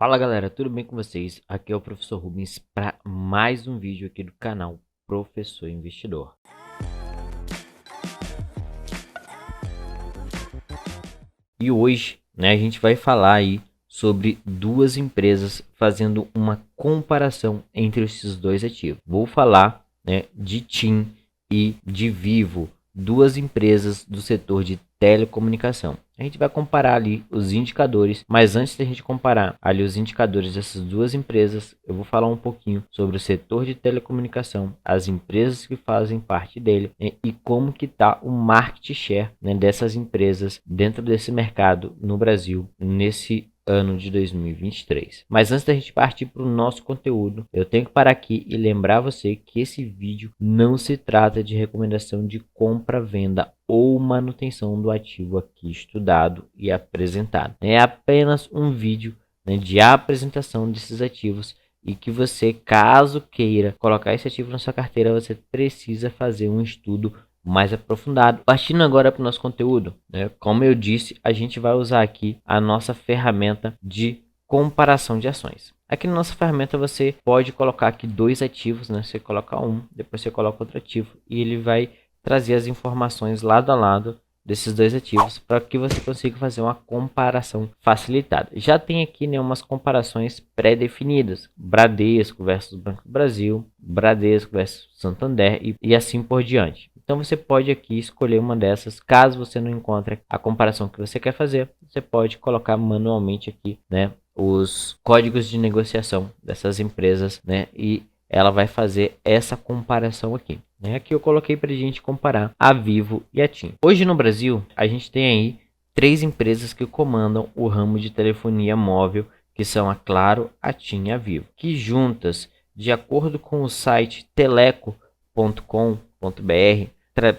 Fala galera, tudo bem com vocês? Aqui é o professor Rubens para mais um vídeo aqui do canal Professor Investidor. E hoje, a gente vai falar aí sobre duas empresas fazendo uma comparação entre esses dois ativos. Vou falar, de TIM e de Vivo, duas empresas do setor de telecomunicação. A gente vai comparar ali os indicadores, mas antes da gente comparar ali os indicadores dessas duas empresas, eu vou falar um pouquinho sobre o setor de telecomunicação, as empresas que fazem parte dele, e como que está o market share, dessas empresas dentro desse mercado no Brasil nesse ano de 2023. Mas antes da gente partir para o nosso conteúdo, eu tenho que parar aqui e lembrar você que esse vídeo não se trata de recomendação de compra, venda ou manutenção do ativo aqui estudado e apresentado. É apenas um vídeo, de apresentação desses ativos e que você, caso queira colocar esse ativo na sua carteira, você precisa fazer um estudo mais aprofundado. Partindo agora para o nosso conteúdo, como eu disse, a gente vai usar aqui a nossa ferramenta de comparação de ações. Aqui na nossa ferramenta você pode colocar aqui dois ativos, você coloca um, depois você coloca outro ativo e ele vai trazer as informações lado a lado desses dois ativos para que você consiga fazer uma comparação facilitada. Já tem aqui umas comparações pré-definidas: Bradesco versus Banco do Brasil, Bradesco versus Santander e assim por diante. Então você pode aqui escolher uma dessas. Caso você não encontre a comparação que você quer fazer, você pode colocar manualmente aqui, os códigos de negociação dessas empresas, e ela vai fazer essa comparação aqui. Aqui eu coloquei para a gente comparar a Vivo e a TIM. Hoje no Brasil, a gente tem aí três empresas que comandam o ramo de telefonia móvel, que são a Claro, a TIM e a Vivo, que juntas, de acordo com o site teleco.com.br,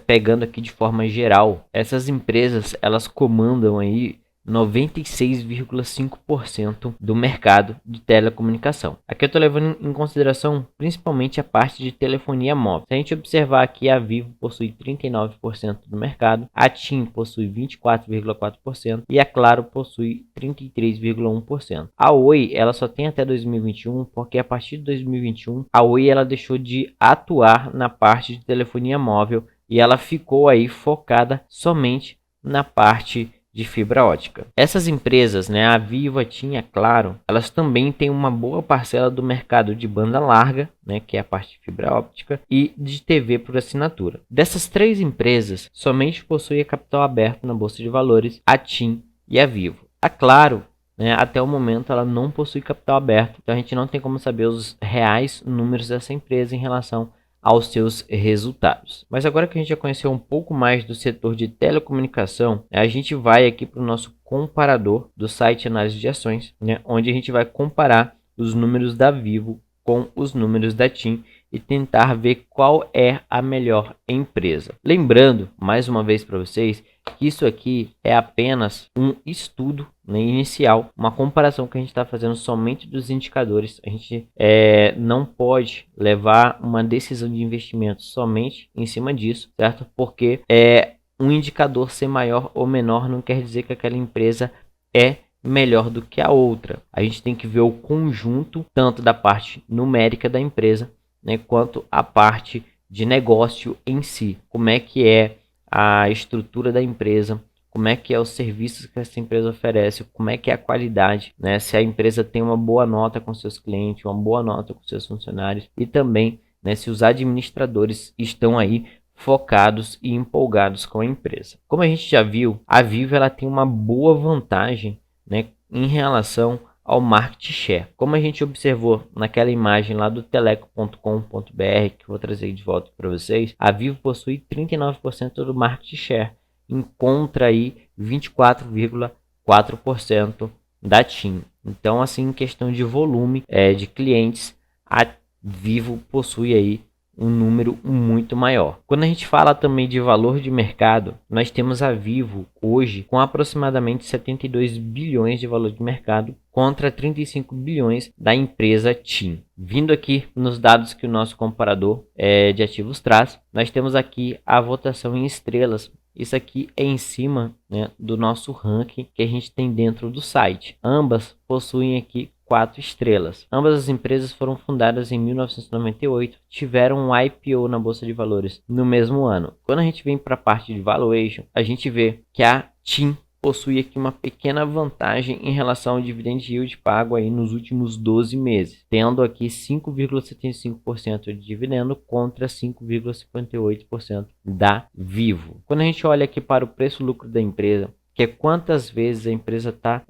pegando aqui de forma geral, essas empresas elas comandam aí 96,5% do mercado de telecomunicação. Aqui eu estou levando em consideração principalmente a parte de telefonia móvel. Se a gente observar aqui, a Vivo possui 39% do mercado, a TIM possui 24,4% e a Claro possui 33,1%. A Oi ela só tem até 2021, porque a partir de 2021 a Oi ela deixou de atuar na parte de telefonia móvel e ela ficou aí focada somente na parte de fibra ótica. Essas empresas, a Vivo, a TIM, a Claro, elas também têm uma boa parcela do mercado de banda larga, que é a parte de fibra óptica, e de TV por assinatura. Dessas três empresas, somente possui capital aberto na bolsa de valores a TIM e a Vivo. A Claro, até o momento, ela não possui capital aberto, então a gente não tem como saber os reais números dessa empresa em relação aos seus resultados. Mas agora que a gente já conheceu um pouco mais do setor de telecomunicação, a gente vai aqui para o nosso comparador do site Análise de Ações, onde a gente vai comparar os números da Vivo com os números da TIM e tentar ver qual é a melhor empresa. Lembrando, mais uma vez para vocês, que isso aqui é apenas um estudo inicial, uma comparação que a gente está fazendo somente dos indicadores. A gente não pode levar uma decisão de investimento somente em cima disso, certo? Porque um indicador ser maior ou menor não quer dizer que aquela empresa é melhor do que a outra. A gente tem que ver o conjunto tanto da parte numérica da empresa, quanto a parte de negócio em si. Como é que é a estrutura da empresa, como é que é os serviços que essa empresa oferece, como é que é a qualidade, se a empresa tem uma boa nota com seus clientes, uma boa nota com seus funcionários e também, se os administradores estão aí focados e empolgados com a empresa. Como a gente já viu, a Vivo ela tem uma boa vantagem, em relação ao market share. Como a gente observou naquela imagem lá do teleco.com.br, que eu vou trazer de volta para vocês, a Vivo possui 39% do market share, encontra aí 24,4% da TIM. Então, assim, em questão de volume de clientes, a Vivo possui aí um número muito maior. Quando a gente fala também de valor de mercado, nós temos a Vivo hoje com aproximadamente 72 bilhões de valor de mercado contra 35 bilhões da empresa TIM. Vindo aqui nos dados que o nosso comparador de ativos traz, nós temos aqui a votação em estrelas. Isso aqui é em cima do nosso ranking que a gente tem dentro do site. Ambas possuem aqui 4 estrelas. Ambas as empresas foram fundadas em 1998, tiveram um IPO na Bolsa de Valores no mesmo ano. Quando a gente vem para a parte de valuation, a gente vê que a TIM possui aqui uma pequena vantagem em relação ao dividend yield pago aí nos últimos 12 meses, tendo aqui 5,75% de dividendo contra 5,58% da Vivo. Quando a gente olha aqui para o preço-lucro da empresa, que é quantas vezes a empresa está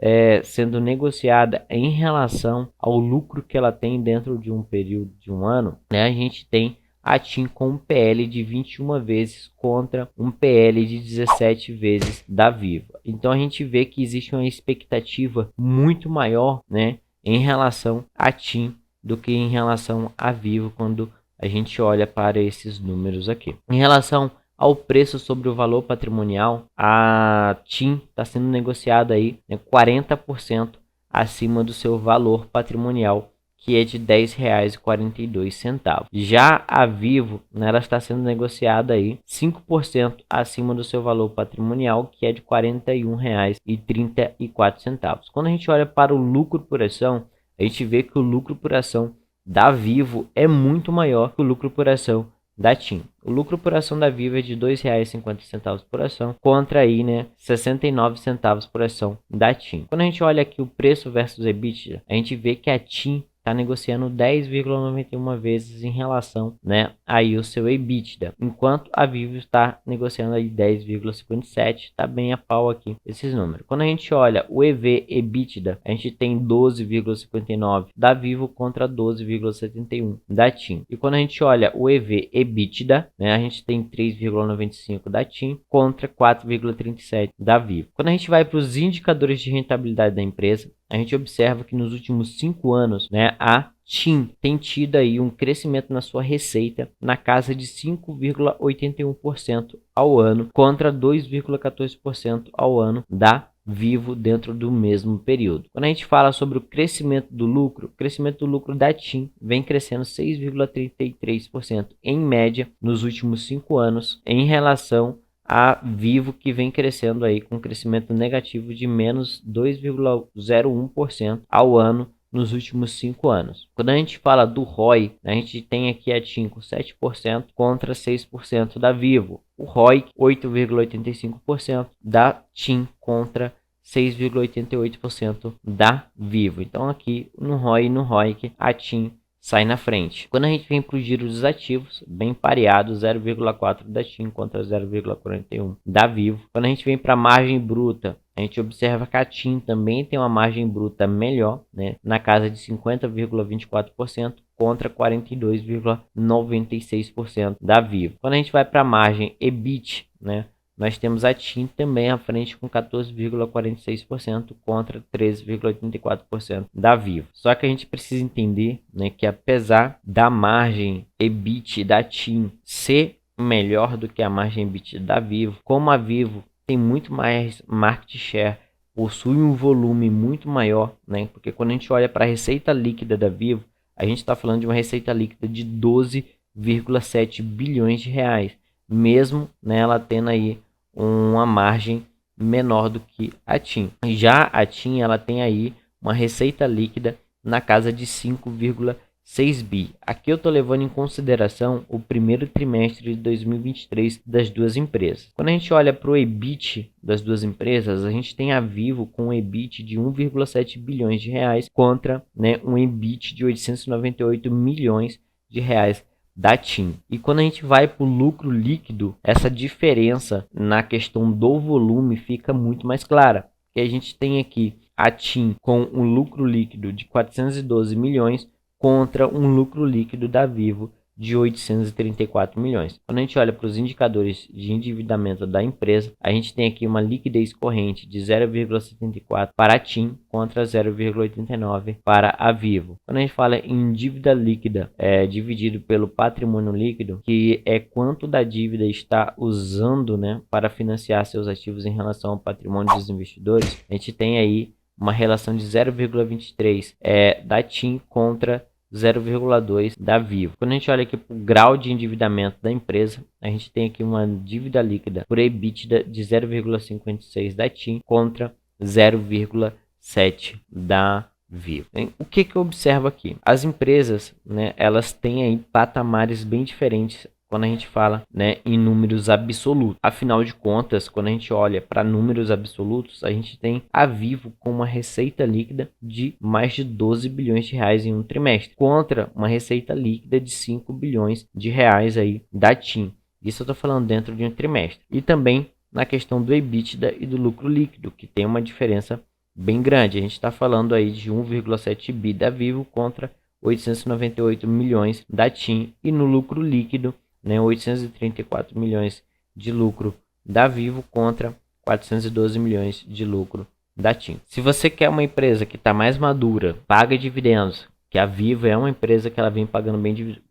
sendo negociada em relação ao lucro que ela tem dentro de um período de um ano, né? A gente tem a TIM com um PL de 21 vezes contra um PL de 17 vezes da Vivo. Então a gente vê que existe uma expectativa muito maior, né, em relação à TIM do que em relação à Vivo quando a gente olha para esses números aqui. Em relação ao preço sobre o valor patrimonial, a TIM está sendo negociada aí, né, 40% acima do seu valor patrimonial, que é de R$ 10,42. Já a Vivo, né, ela está sendo negociada aí 5% acima do seu valor patrimonial, que é de R$ 41,34. Quando a gente olha para o lucro por ação, a gente vê que o lucro por ação da Vivo é muito maior que o lucro por ação da TIM. O lucro por ação da Vivo é de R$ 2,50 por ação, contra aí, né, 69 centavos por ação da TIM. Quando a gente olha aqui o preço versus EBITDA, a gente vê que a TIM está negociando 10,91 vezes em relação, né, aí o seu EBITDA, enquanto a Vivo está negociando aí 10,57, está bem a pau aqui esses números. Quando a gente olha o EV/EBITDA, a gente tem 12,59 da Vivo contra 12,71 da TIM. E quando a gente olha o EV/EBITDA, né, a gente tem 3,95 da TIM contra 4,37 da Vivo. Quando a gente vai para os indicadores de rentabilidade da empresa, a gente observa que nos últimos 5 anos, né, a TIM tem tido aí um crescimento na sua receita na casa de 5,81% ao ano, contra 2,14% ao ano da Vivo dentro do mesmo período. Quando a gente fala sobre o crescimento do lucro da TIM vem crescendo 6,33% em média nos últimos 5 anos, em relação a Vivo, que vem crescendo aí com crescimento negativo de menos 2,01% ao ano nos últimos 5 anos. Quando a gente fala do ROI, a gente tem aqui a TIM com 7% contra 6% da Vivo. O ROI 8,85% da TIM contra 6,88% da Vivo. Então aqui no ROI e no ROIC a TIM sai na frente. Quando a gente vem para o giro dos ativos, bem pareado, 0,4 da TIM contra 0,41 da Vivo. Quando a gente vem para a margem bruta, a gente observa que a TIM também tem uma margem bruta melhor, né, na casa de 50,24% contra 42,96% da Vivo. Quando a gente vai para a margem EBIT, né, nós temos a TIM também à frente com 14,46% contra 13,84% da Vivo. Só que a gente precisa entender, né, que apesar da margem EBIT da TIM ser melhor do que a margem EBIT da Vivo, como a Vivo tem muito mais market share, possui um volume muito maior, né, porque quando a gente olha para a receita líquida da Vivo, a gente está falando de uma receita líquida de 12,7 bilhões de reais, mesmo, né, ela tendo aí uma margem menor do que a TIM. Já a TIM, ela tem aí uma receita líquida na casa de 5,6 bi. Aqui eu estou levando em consideração o primeiro trimestre de 2023 das duas empresas. Quando a gente olha para o EBIT das duas empresas, a gente tem a Vivo com um EBIT de 1,7 bilhões de reais contra, né, um EBIT de 898 milhões de reais da TIM. E quando a gente vai para o lucro líquido, essa diferença na questão do volume fica muito mais clara. Que a gente tem aqui a TIM com um lucro líquido de 412 milhões contra um lucro líquido da Vivo de 834 milhões. Quando a gente olha para os indicadores de endividamento da empresa, a gente tem aqui uma liquidez corrente de 0,74 para a TIM contra 0,89 para a Vivo. Quando a gente fala em dívida líquida dividido pelo patrimônio líquido, que é quanto da dívida está usando, né, para financiar seus ativos em relação ao patrimônio dos investidores, a gente tem aí uma relação de 0,23 da TIM contra 0,2 da Vivo. Quando a gente olha aqui para o grau de endividamento da empresa, a gente tem aqui uma dívida líquida por EBITDA de 0,56 da TIM contra 0,7 da Vivo. O que eu observo aqui? As empresas, né, elas têm aí patamares bem diferentes quando a gente fala, né, em números absolutos. Afinal de contas, quando a gente olha para números absolutos, a gente tem a Vivo com uma receita líquida de mais de 12 bilhões de reais em um trimestre, contra uma receita líquida de 5 bilhões de reais aí da TIM. Isso eu estou falando dentro de um trimestre. E também na questão do EBITDA e do lucro líquido, que tem uma diferença bem grande. A gente está falando aí de 1,7 bi da Vivo contra 898 milhões da TIM, e no lucro líquido, né, 834 milhões de lucro da Vivo contra 412 milhões de lucro da TIM. Se você quer uma empresa que está mais madura, paga dividendos, que a Vivo é uma empresa que ela vem pagando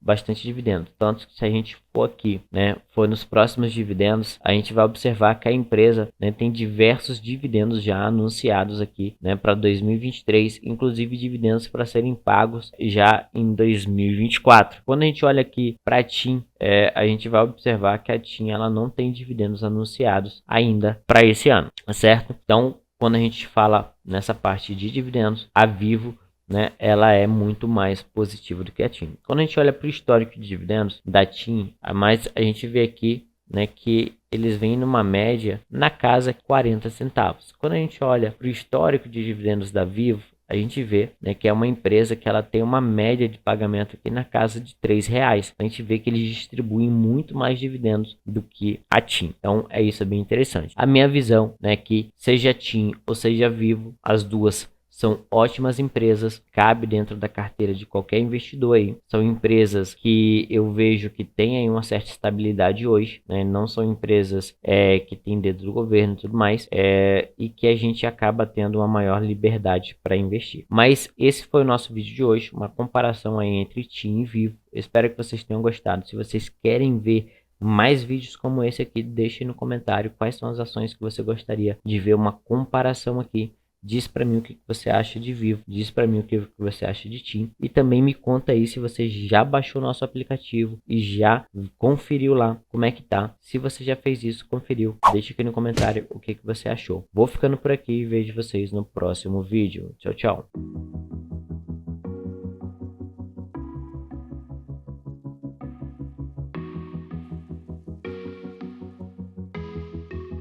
bastante dividendos. Tanto que se a gente for aqui, né, for nos próximos dividendos, a gente vai observar que a empresa, né, tem diversos dividendos já anunciados aqui, né, para 2023, inclusive dividendos para serem pagos já em 2024. Quando a gente olha aqui para a TIM, a gente vai observar que a TIM ela não tem dividendos anunciados ainda para esse ano, certo? Então, quando a gente fala nessa parte de dividendos, a Vivo, né, ela é muito mais positiva do que a TIM. Quando a gente olha para o histórico de dividendos da TIM, a gente vê aqui, né, que eles vêm numa média na casa de 40 centavos. Quando a gente olha para o histórico de dividendos da Vivo, a gente vê, né, que é uma empresa que ela tem uma média de pagamento aqui na casa de R$3. A gente vê que eles distribuem muito mais dividendos do que a TIM. Então, isso é bem interessante. A minha visão, né, que seja a TIM ou seja a Vivo, as duas são ótimas empresas, cabe dentro da carteira de qualquer investidor aí. São empresas que eu vejo que têm aí uma certa estabilidade hoje, né? Não são empresas que têm dedo do governo e tudo mais, e que a gente acaba tendo uma maior liberdade para investir. Mas esse foi o nosso vídeo de hoje, uma comparação aí entre TIM e Vivo. Eu espero que vocês tenham gostado. Se vocês querem ver mais vídeos como esse aqui, deixe no comentário quais são as ações que você gostaria de ver uma comparação aqui. Diz para mim o que você acha de Vivo, diz para mim o que você acha de TIM, e também me conta aí se você já baixou nosso aplicativo e já conferiu lá como é que tá. Se você já fez isso, conferiu, deixa aqui no comentário o que você achou. Vou ficando por aqui e vejo vocês no próximo vídeo. Tchau, tchau.